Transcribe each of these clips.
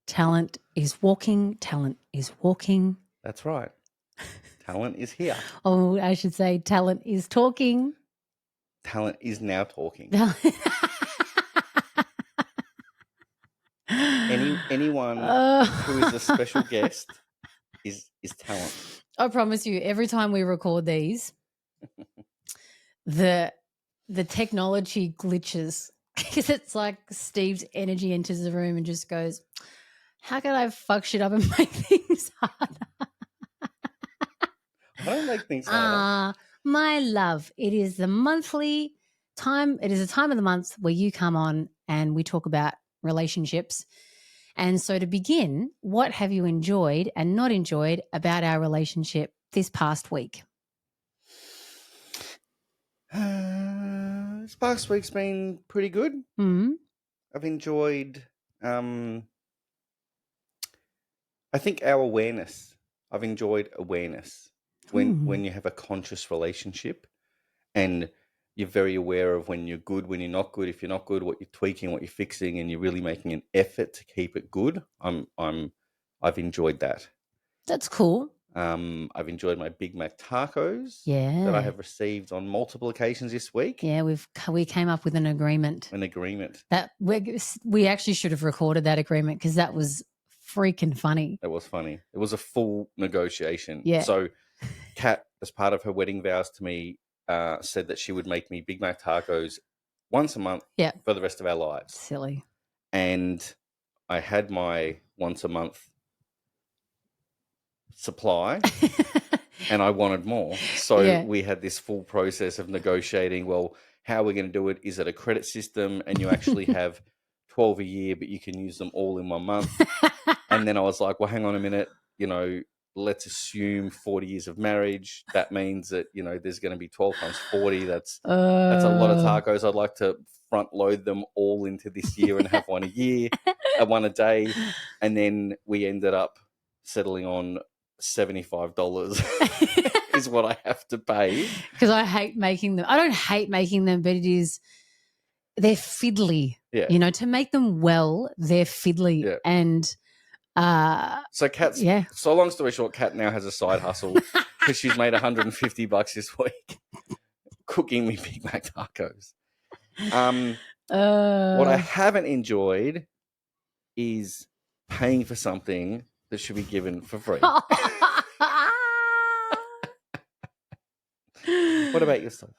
Talent is walking. Talent is walking. That's right. Talent is here. Oh, I should say talent is talking. Talent is now talking. Anyone who is a special guest is talent. I promise you, every time we record these, the technology glitches because it's like Steve's energy enters the room and just goes, how can I fuck shit up and make things harder? I don't make things harder. My love, it is the monthly time. It is a time of the month where you come on and we talk about relationships. And so to begin, what have you enjoyed and not enjoyed about our relationship this past week? This past week's been pretty good. Mm-hmm. I've enjoyed, I think our awareness. I've enjoyed awareness when you have a conscious relationship and you're very aware of when you're good, when you're not good, if you're not good, what you're tweaking, what you're fixing, and you're really making an effort to keep it good. I've enjoyed that. That's cool. I've enjoyed my Big Mac tacos Yeah. that I have received on multiple occasions this week. Yeah, we came up with an agreement. That we actually should have recorded that agreement because that was freaking funny. That was funny. It was a full negotiation. Yeah. So Kat, as part of her wedding vows to me, said that she would make me Big Mac tacos once a month for the rest of our lives. Silly. And I had my once a month supply and I wanted more. So we had this full process of negotiating, well, how we're going to do it. Is it a credit system and you actually have 12 a year, but you can use them all in 1 month? And then I was like, well, hang on a minute, let's assume 40 years of marriage. That means that, there's going to be 12 times 40. That's a lot of tacos. I'd like to front load them all into this year and have one a year, one a day. And then we ended up settling on $75 is what I have to pay. Because I hate making them. I don't hate making them, but they're fiddly. Yeah. To make them well, they're fiddly. Yeah. And so Kat's so long story short, Kat now has a side hustle because she's made $150 this week cooking me Big Mac tacos. What I haven't enjoyed is paying for something that should be given for free. What about yourself?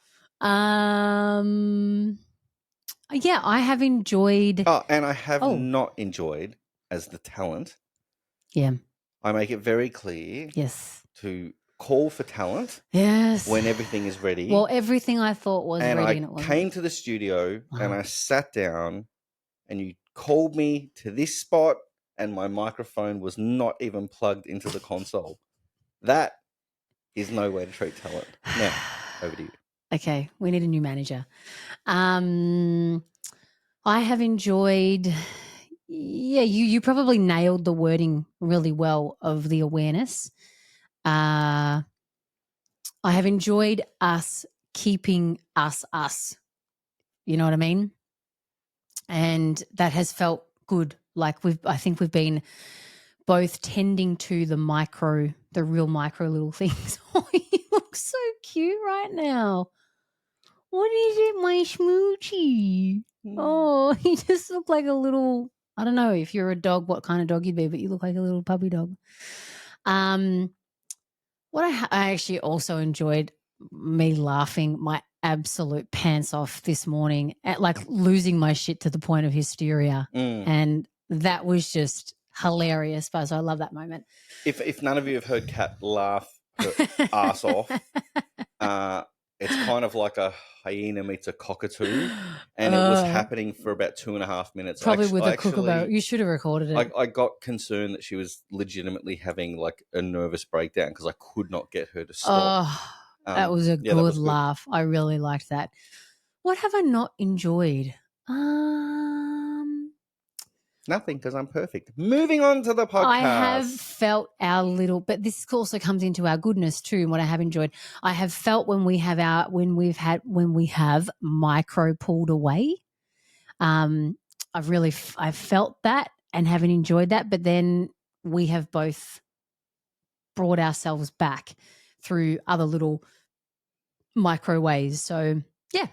Yeah, I have enjoyed. Oh, and I have not enjoyed as the talent. Yeah. I make it very clear. Yes. To call for talent. Yes. When everything is ready. Well, everything I thought was and ready. I came to the studio and I sat down and you called me to this spot and my microphone was not even plugged into the console. That is no way to treat talent. Now, over to you. Okay, we need a new manager. I have enjoyed, you probably nailed the wording really well of the awareness. I have enjoyed us keeping us. You know what I mean? And that has felt good. Like I think we've been both tending to the real micro little things. Oh, you look so cute right now. What is it, my smoochie? Oh, you just look like a little, I don't know if you're a dog, what kind of dog you'd be, but you look like a little puppy dog. What I actually also enjoyed me laughing my absolute pants off this morning at like losing my shit to the point of hysteria. And that was just hilarious, Buzz. I love that moment. If none of you have heard Kat laugh her ass off, it's kind of like a hyena meets a cockatoo, and it was happening for about 2.5 minutes. Probably with a kookaburra. You should have recorded it. I got concerned that she was legitimately having like a nervous breakdown because I could not get her to stop. That was a good laugh. I really liked that. What have I not enjoyed? Nothing, because I'm perfect. Moving on to the podcast. I have felt but this also comes into our goodness too, and what I have enjoyed. I have felt when we have micro pulled away. I've felt that, and having enjoyed that. But then we have both brought ourselves back through other little micro ways. So, yeah.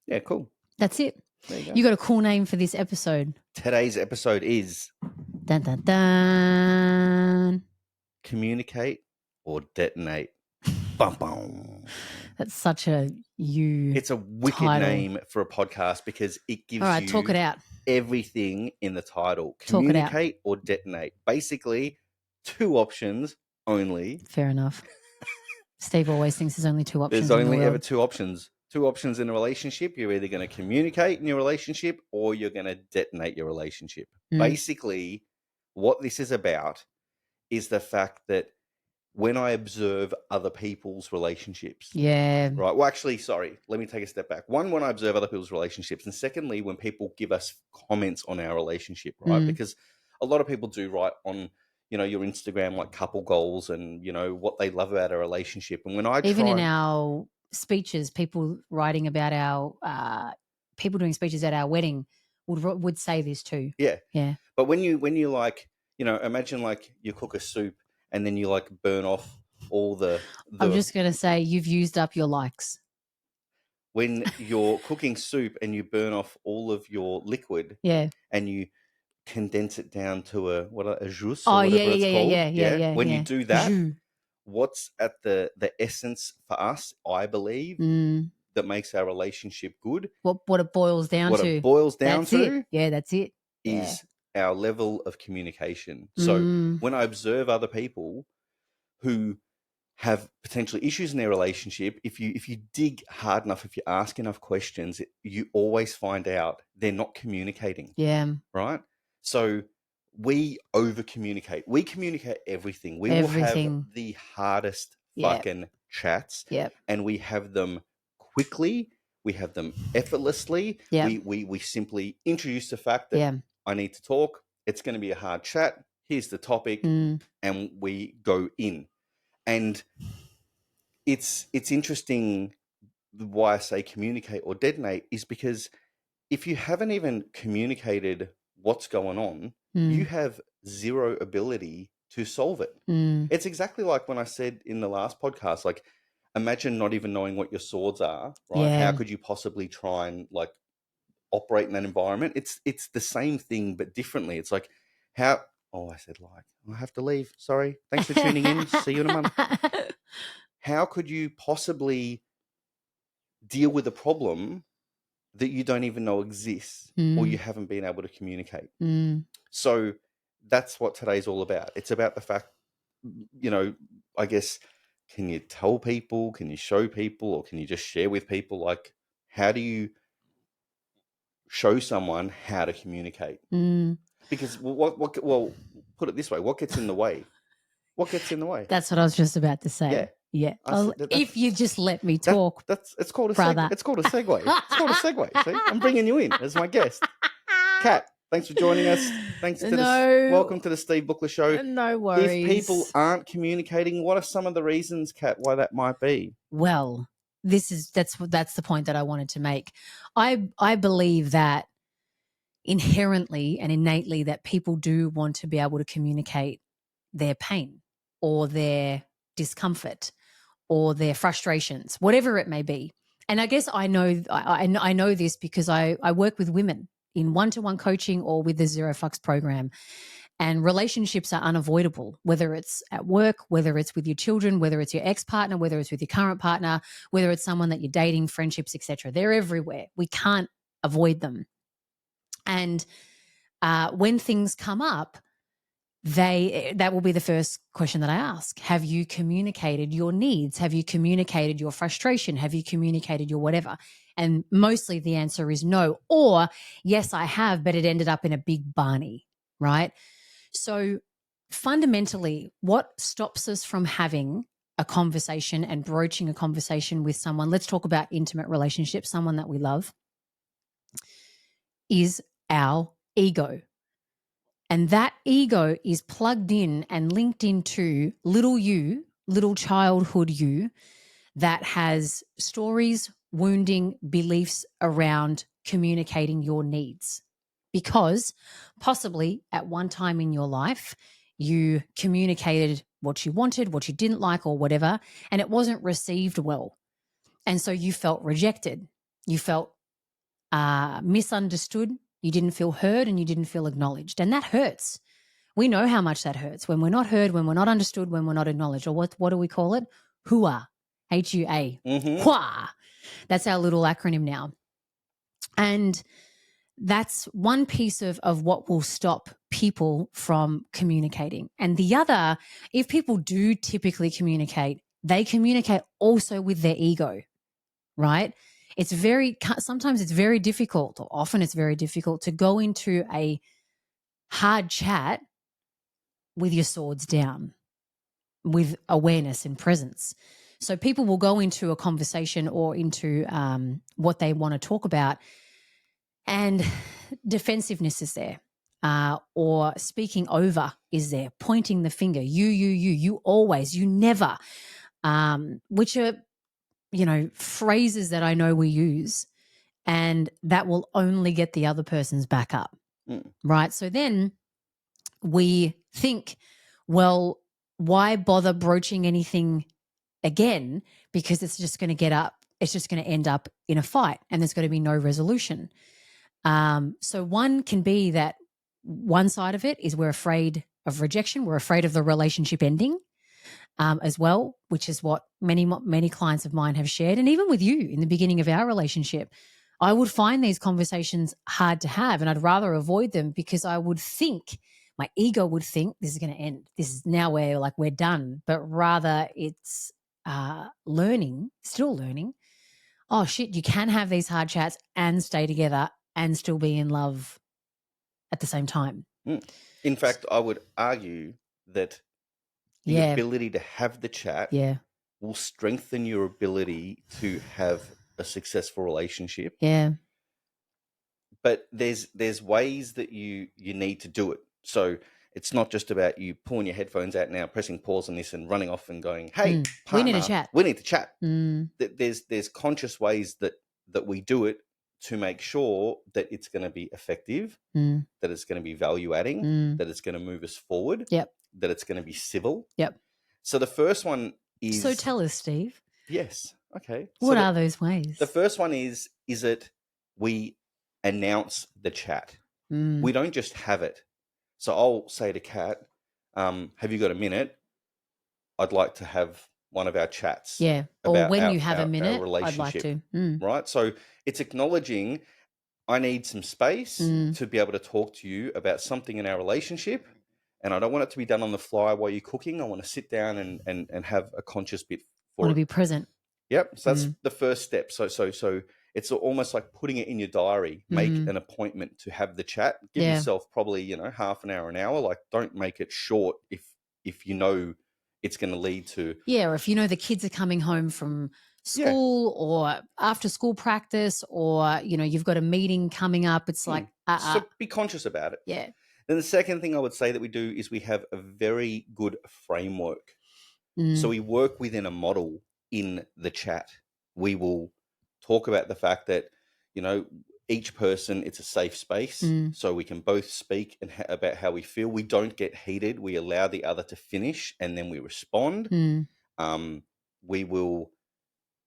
Yeah, cool. That's it. There you go. You got a cool name for this episode. Today's episode is Dun, dun, dun. Communicate or Detonate. Bum, bum. That's such a you. It's a wicked title. name for a podcast because it gives All right, you talk it out. everything in the title. Talk it out. Communicate or Detonate. Basically, 2 options only. Fair enough. Steve always thinks there's only 2 options. There's in the only world. ever 2 options. 2 options in a relationship. You're either going to communicate in your relationship or you're going to detonate your relationship. Basically, what this is about is the fact that when I observe other people's relationships. Yeah. Right. Well, actually, sorry. Let me take a step back. One, when I observe other people's relationships. And secondly, when people give us comments on our relationship, right? Because a lot of people do write on, your Instagram, like couple goals and, what they love about a relationship. And when I Even in our speeches, people writing about our, people doing speeches at our wedding would say this too. Yeah. Yeah. But when you like, imagine like you cook a soup and then you like burn off all the I'm just going to say you've used up your likes. When you're cooking soup and you burn off all of your liquid, yeah, and you condense it down to a jus oh, or whatever yeah, it's yeah, called. yeah. When you do that, Jus. what's at the essence for us, I believe, that makes our relationship good. What it boils down what to. It boils down that's to. It. Yeah, that's it. Is our level of communication. So when I observe other people who have potentially issues in their relationship, if you dig hard enough, if you ask enough questions, you always find out they're not communicating. Yeah. Right? So we over communicate. We communicate everything. We will have the hardest fucking chats. Yep. And we have them quickly. We have them effortlessly. Yep. We simply introduce the fact that I need to talk. It's going to be a hard chat. Here's the topic. And we go in. And it's interesting why I say communicate or detonate is because if you haven't even communicated what's going on, you have zero ability to solve it. It's exactly like when I said in the last podcast, like, imagine not even knowing what your swords are, right? Yeah. How could you possibly try and like operate in that environment? It's the same thing, but differently. It's like, how... Oh, I said like, I have to leave. Sorry. Thanks for tuning in. See you in a month. How could you possibly deal with a problem that you don't even know exists or you haven't been able to communicate? So that's what today's all about. It's about the fact, I guess, can you tell people, can you show people, or can you just share with people, like, how do you show someone how to communicate? Because well, put it this way, what gets in the way? What gets in the way? That's what I was just about to say. Yeah. If you just let me talk. It's called a brother. It's called a segue. It's called a segue. See? I'm bringing you in as my guest. Kat, thanks for joining us. Thanks to welcome to the Steve Bookler Show. No worries. If people aren't communicating, what are some of the reasons, Kat, why that might be? Well, that's the point that I wanted to make. I believe that inherently and innately that people do want to be able to communicate their pain or their discomfort or their frustrations, whatever it may be. And I guess I know this because I work with women in one-to-one coaching or with the Zero Fucks program. And relationships are unavoidable, whether it's at work, whether it's with your children, whether it's your ex-partner, whether it's with your current partner, whether it's someone that you're dating, friendships, etc. They're everywhere. We can't avoid them. And when things come up, that will be the first question that I ask. Have you communicated your needs? Have you communicated your frustration? Have you communicated your whatever? And mostly the answer is no. Or, yes, I have, but it ended up in a big Barney, right? So fundamentally, what stops us from having a conversation and broaching a conversation with someone, let's talk about intimate relationships, someone that we love, is our ego. And that ego is plugged in and linked into little you, little childhood you, that has stories, wounding, beliefs around communicating your needs, because possibly at one time in your life, you communicated what you wanted, what you didn't like, or whatever, and it wasn't received well. And so you felt rejected. You felt misunderstood. You didn't feel heard and you didn't feel acknowledged. And that hurts. We know how much that hurts when we're not heard, when we're not understood, when we're not acknowledged. Or what do we call it? HUA. HUA. Hua. That's our little acronym now. And that's one piece of what will stop people from communicating. And the other, if people do typically communicate, they communicate also with their ego, right? Sometimes it's very difficult, or often it's very difficult to go into a hard chat with your swords down, with awareness and presence. So people will go into a conversation or into what they want to talk about, and defensiveness is there, or speaking over is there, pointing the finger, you always, you never, which are, phrases that I know we use, and that will only get the other person's back up, right? So then we think, well, why bother broaching anything again? Because it's just going to end up in a fight, and there's going to be no resolution. So one can be that one side of it is we're afraid of rejection. We're afraid of the relationship ending as well, which is what many clients of mine have shared. And even with you in the beginning of our relationship, I would find these conversations hard to have, and I'd rather avoid them because I would think, my ego would think, this is going to end. This is now where we're done. But rather it's still learning. Oh shit, you can have these hard chats and stay together and still be in love at the same time. In fact, I would argue that the ability to have the chat will strengthen your ability to have a successful relationship. Yeah. But there's ways that you need to do it. So it's not just about you pulling your headphones out now, pressing pause on this and running off and going, hey, partner, we need to chat. We need to chat. There's conscious ways that we do it to make sure that it's going to be effective, that it's going to be value adding, that it's going to move us forward, that it's going to be civil. So the first one is... So tell us, Steve. Yes. Okay. What are those ways? The first one is that we announce the chat. We don't just have it. So I'll say to Kat, have you got a minute? I'd like to have one of our chats. Yeah. Or when you have a minute, I'd like to. Right. So it's acknowledging I need some space to be able to talk to you about something in our relationship. And I don't want it to be done on the fly while you're cooking. I want to sit down and have a conscious bit for it. Want to be present. Yep. So that's the first step. So it's almost like putting it in your diary. Make an appointment to have the chat. Give yourself probably, half an hour, an hour. Like, don't make it short if you know it's going to lead to... Yeah, or if you know the kids are coming home from school or after school practice, or, you've got a meeting coming up. It's like... So be conscious about it. Yeah. Then the second thing I would say that we do is we have a very good framework. So we work within a model in the chat. We will talk about the fact that, each person, it's a safe space. So we can both speak about how we feel. We don't get heated. We allow the other to finish and then we respond. We will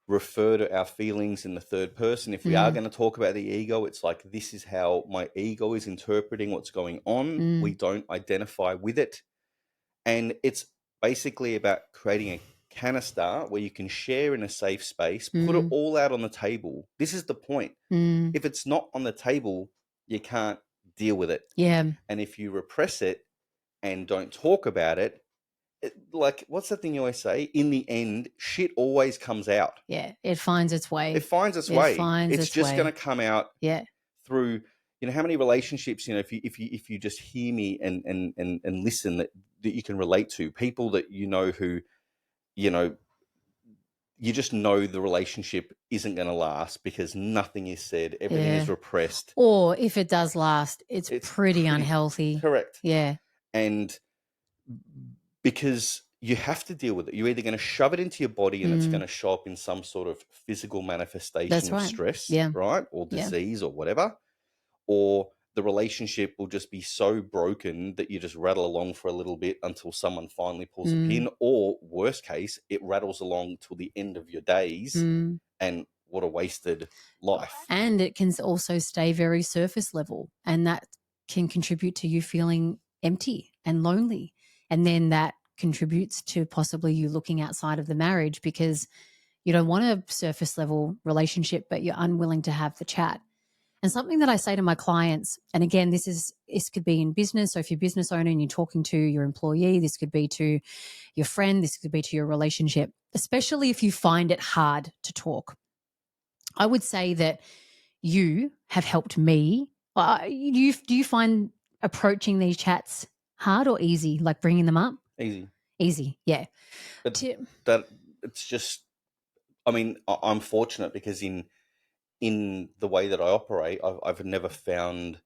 refer to our feelings in the third person. If we are going to talk about the ego, it's like, this is how my ego is interpreting what's going on. We don't identify with it. And it's basically about creating a canister where you can share in a safe space, put it all out on the table. This is the point. If it's not on the table, you can't deal with it. Yeah. And if you repress it and don't talk about it, like, what's the thing you always say? In the end, shit always comes out. Yeah. It finds its way. It's just going to come out through, how many relationships, if you just hear me and listen, that you can relate to people that who, you just know the relationship isn't going to last because nothing is said. Everything is repressed. Or if it does last, it's pretty unhealthy. Correct. Yeah. And because you have to deal with it. You're either going to shove it into your body and it's going to show up in some sort of physical manifestation of stress, right? Or disease or whatever. Or the relationship will just be so broken that you just rattle along for a little bit until someone finally pulls a pin, or worst case, it rattles along till the end of your days, and what a wasted life. And it can also stay very surface level, and that can contribute to you feeling empty and lonely. And then that contributes to possibly you looking outside of the marriage because you don't want a surface level relationship, but you're unwilling to have the chat. And something that I say to my clients, and again, this could be in business. So if you're a business owner and you're talking to your employee, this could be to your friend, this could be to your relationship, especially if you find it hard to talk. I would say that you have helped me. Do you find approaching these chats hard or easy, like bringing them up? Easy, yeah. But that it's just, I mean, I'm fortunate because in the way that I operate, I've never found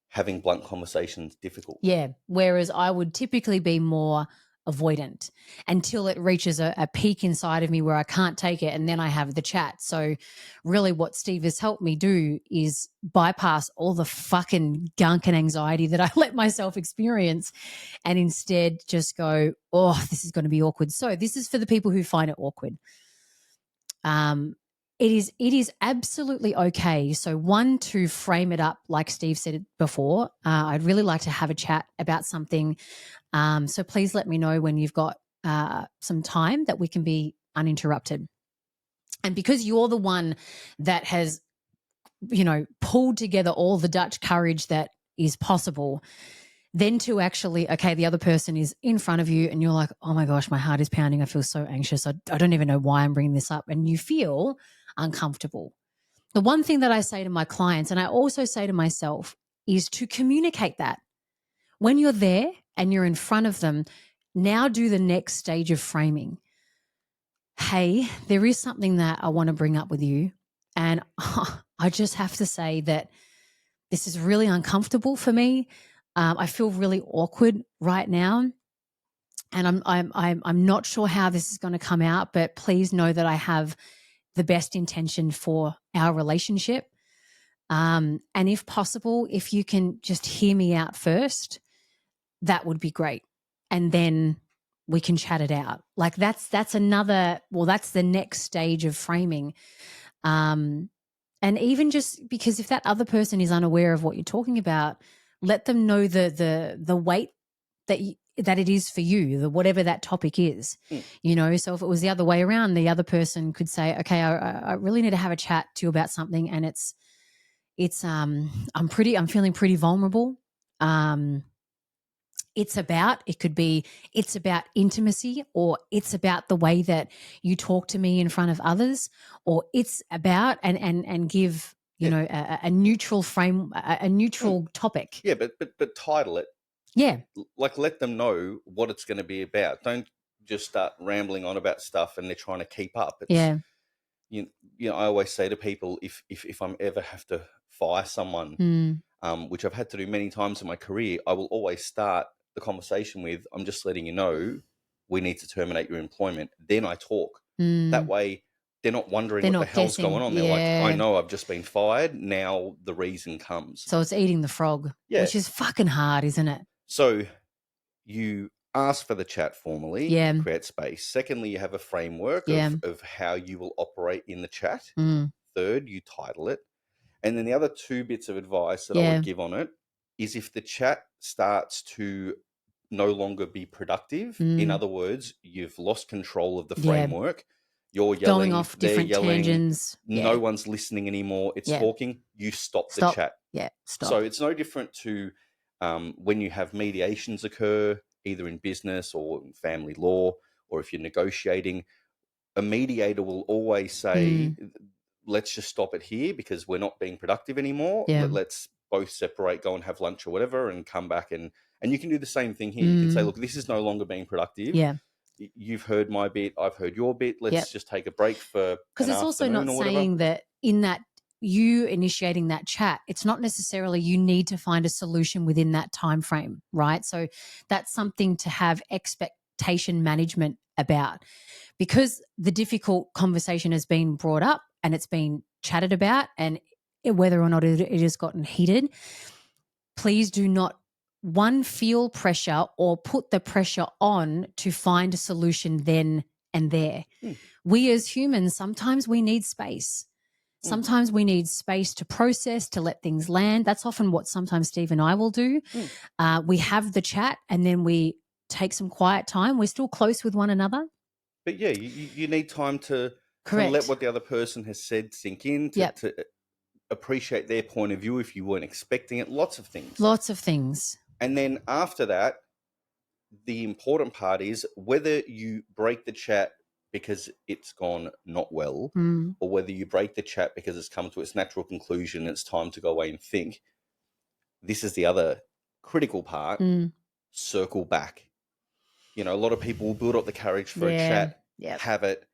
having blunt conversations difficult. Yeah, whereas I would typically be more avoidant until it reaches a peak inside of me where I can't take it, and then I have the chat. So really what Steve has helped me do is bypass all the fucking gunk and anxiety that I let myself experience and instead just go, oh, this is going to be awkward. So this is for the people who find it awkward. It is absolutely okay. So one, to frame it up like Steve said before, I'd really like to have a chat about something. So please let me know when you've got some time that we can be uninterrupted. And because you're the one that has, pulled together all the Dutch courage that is possible, then to actually, okay, the other person is in front of you and you're like, oh my gosh, my heart is pounding. I feel so anxious. I don't even know why I'm bringing this up. And you feel uncomfortable. The one thing that I say to my clients, and I also say to myself, is to communicate that. When you're there and you're in front of them, now do the next stage of framing. Hey, there is something that I want to bring up with you. And I just have to say that this is really uncomfortable for me. I feel really awkward right now. And I'm not sure how this is going to come out, but please know that I have the best intention for our relationship. And if possible, if you can just hear me out first, that would be great. And then we can chat it out. Like that's another, well, that's the next stage of framing. And even just because if that other person is unaware of what you're talking about, let them know the weight that it is for you, whatever that topic is, So if it was the other way around, the other person could say, okay, I really need to have a chat to you about something. And I'm feeling pretty vulnerable. It's about intimacy, or it's about the way that you talk to me in front of others, or it's about and give, a neutral frame, a neutral topic. Yeah. But title it. Yeah. Like, let them know what it's going to be about. Don't just start rambling on about stuff and they're trying to keep up. Yeah. I always say to people, if I'm ever have to fire someone, which I've had to do many times in my career, I will always start the conversation with, I'm just letting you know we need to terminate your employment. Then I talk. That way they're not wondering what the hell's going on. They're like, I know I've just been fired. Now the reason comes. So it's eating the frog, which is fucking hard, isn't it? So you ask for the chat formally, create space. Secondly, you have a framework of how you will operate in the chat. Third, you title it. And then the other two bits of advice that I would give on it is, if the chat starts to no longer be productive, in other words, you've lost control of the framework, you're yelling, going off different tangents, no one's listening anymore, it's talking, you stop the chat. Stop. So it's no different to when you have mediations occur, either in business or in family law, or if you're negotiating, a mediator will always say, let's just stop it here because we're not being productive anymore. Let's both separate, go and have lunch or whatever, and come back. And you can do the same thing here. You can say, look, this is no longer being productive. You've heard my bit, I've heard your bit. Let's just take a break for because it's also not saying that in that you initiating that chat, it's not necessarily you need to find a solution within that time frame, right? So that's something to have expectation management about, because the difficult conversation has been brought up and it's been chatted about, and whether or not it has gotten heated, please do not feel pressure or put the pressure on to find a solution then and there. We as humans, sometimes we need space. Sometimes we need space to process, to let things land. That's often what sometimes Steve and I will do. We have the chat and then we take some quiet time. We're still close with one another. But yeah, you need time to Correct. let what the other person has said sink in, to appreciate their point of view if you weren't expecting it, lots of things. Lots of things. And then after that, the important part is whether you break the chat because it's gone not well, or whether you break the chat because it's come to its natural conclusion, it's time to go away and think. This is the other critical part. Circle back. You know, a lot of people will build up the courage for a chat, have it,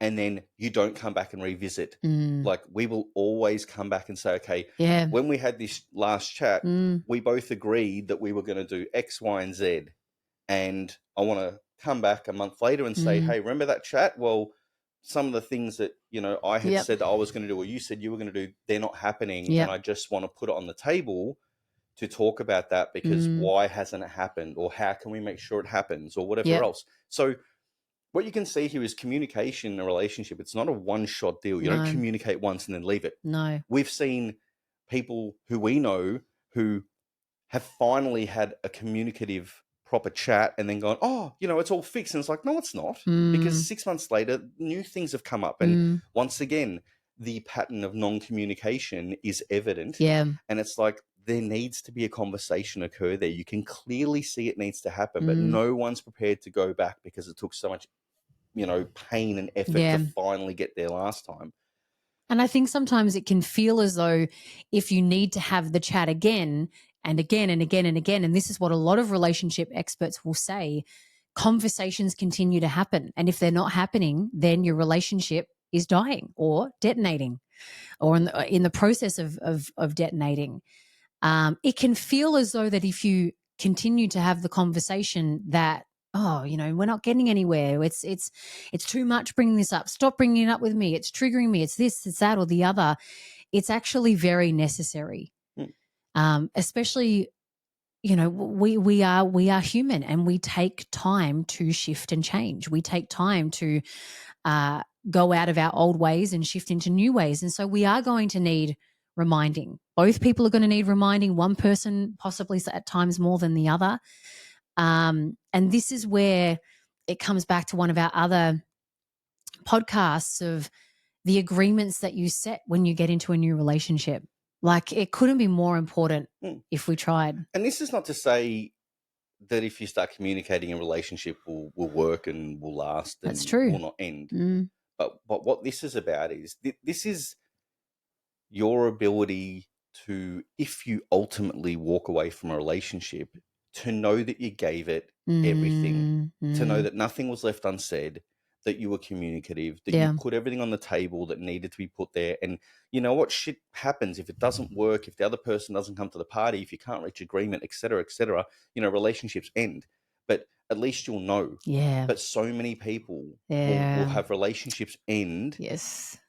and then you don't come back and revisit. Like, we will always come back and say, okay, when we had this last chat, we both agreed that we were going to do X, Y, and Z. And I want to come back a month later and say, hey, remember that chat? Well, some of the things that, you know, I had said that I was going to do, or you said you were going to do, they're not happening. And I just want to put it on the table to talk about that, because why hasn't it happened? Or how can we make sure it happens, or whatever else? So what you can see here is communication in a relationship. It's not a one-shot deal. You don't communicate once and then leave it. No. We've seen people who we know who have finally had a communicative proper chat and then gone, oh, you know, it's all fixed. And it's like, no, it's not. Because 6 months later, new things have come up. And once again, the pattern of non-communication is evident. And it's like, there needs to be a conversation occur there. You can clearly see it needs to happen, but no one's prepared to go back because it took so much, you know, pain and effort to finally get there last time. And I think sometimes it can feel as though if you need to have the chat again and again and again and again, and this is what a lot of relationship experts will say, conversations continue to happen. And if they're not happening, then your relationship is dying or detonating, or in the process of detonating. It can feel as though that if you continue to have the conversation that, oh, you know, we're not getting anywhere. It's too much bringing this up. Stop bringing it up with me. It's triggering me. It's this, it's that, or the other. It's actually very necessary. Especially, you know, we are human, and we take time to shift and change. We take time to go out of our old ways and shift into new ways. And so we are going to need reminding. Both people are going to need reminding. One person possibly at times more than the other. And this is where it comes back to one of our other podcasts of the agreements that you set when you get into a new relationship. Like, it couldn't be more important if we tried. And this is not to say that if you start communicating, a relationship will work and will last and That's true. will not end. But what this is about is this is your ability to, if you ultimately walk away from a relationship, to know that you gave it everything, to know that nothing was left unsaid, that you were communicative, that you put everything on the table that needed to be put there. And you know what? Shit happens. If it doesn't work, if the other person doesn't come to the party, if you can't reach agreement, et cetera, you know, relationships end. But at least you'll know. But so many people will have relationships end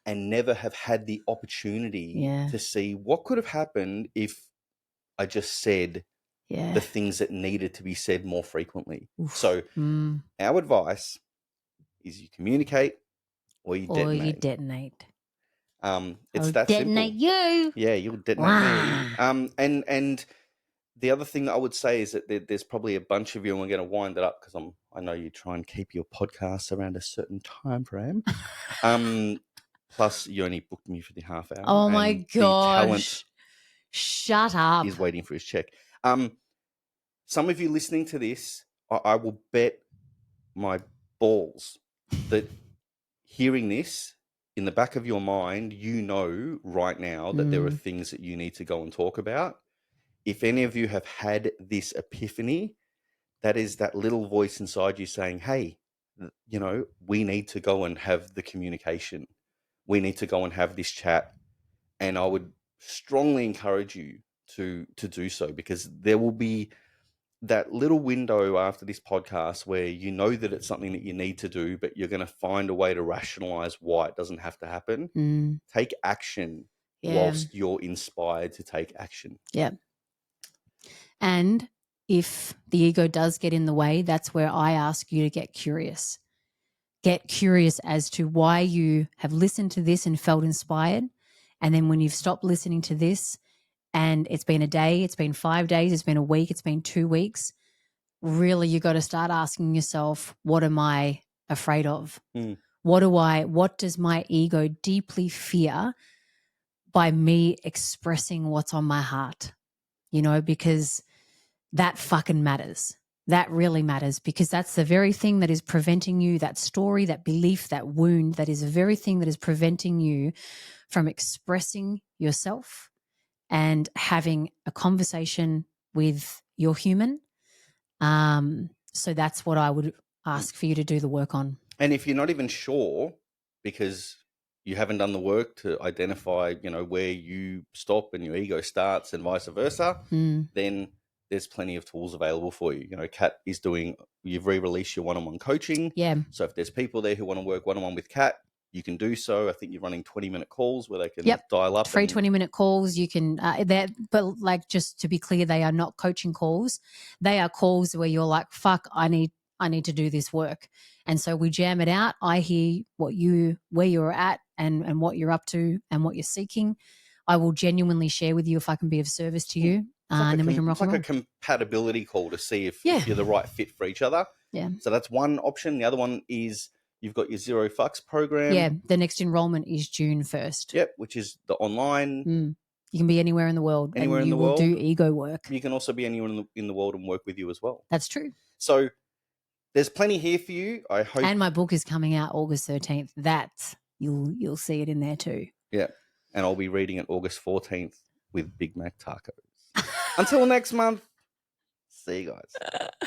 and never have had the opportunity to see what could have happened if I just said the things that needed to be said more frequently. So our advice is you communicate or you detonate. Or you detonate. It's I'll that detonate simple. you. Yeah, you'll detonate me. And the other thing that I would say is that there's probably a bunch of you, and we're going to wind it up because I know you try and keep your podcasts around a certain time frame. Plus, you only booked me for the half hour. Oh my gosh! The talent Shut up. is waiting for his check. Some of you listening to this, I will bet my balls that hearing this in the back of your mind, you know right now that there are things that you need to go and talk about. If any of you have had this epiphany, that is that little voice inside you saying, hey, you know, we need to go and have the communication. We need to go and have this chat. And I would strongly encourage you to do so, because there will be that little window after this podcast where you know that it's something that you need to do, but you're going to find a way to rationalize why it doesn't have to happen. Take action whilst you're inspired to take action. Yeah. And if the ego does get in the way, that's where I ask you to get curious. Get curious as to why you have listened to this and felt inspired. And then when you've stopped listening to this and it's been a day, it's been 5 days, it's been a week, it's been 2 weeks, really you got to start asking yourself, what am I afraid of? What does my ego deeply fear by me expressing what's on my heart? Because that fucking matters. That really matters, because that's the very thing that is preventing you, that story, that belief, that wound, that is the very thing that is preventing you from expressing yourself and having a conversation with your human. So that's what I would ask for you to do the work on. And if you're not even sure because you haven't done the work to identify, where you stop and your ego starts and vice versa, then there's plenty of tools available for you. Kat is you've re-released your one-on-one coaching. Yeah. So if there's people there who want to work one-on-one with Kat, you can do so. I think you're running 20-minute calls where they can dial up. Free 20-minute calls. You can, but just to be clear, they are not coaching calls. They are calls where you're like, fuck, I need to do this work. And so we jam it out. I hear where you're at and what you're up to and what you're seeking. I will genuinely share with you if I can be of service to you. And then we can rock and roll. It's like a compatibility call to see if you're the right fit for each other. Yeah. So that's one option. The other one is you've got your Zero Fucks program. Yeah. The next enrollment is June 1st. Yep. Which is the online. You can be anywhere in the world. Anywhere and in the world. You will do ego work. You can also be anywhere in the world and work with you as well. That's true. So there's plenty here for you. I hope. And my book is coming out August 13th. You'll see it in there too. Yeah. And I'll be reading it August 14th with Big Mac tacos. Until next month. See you guys.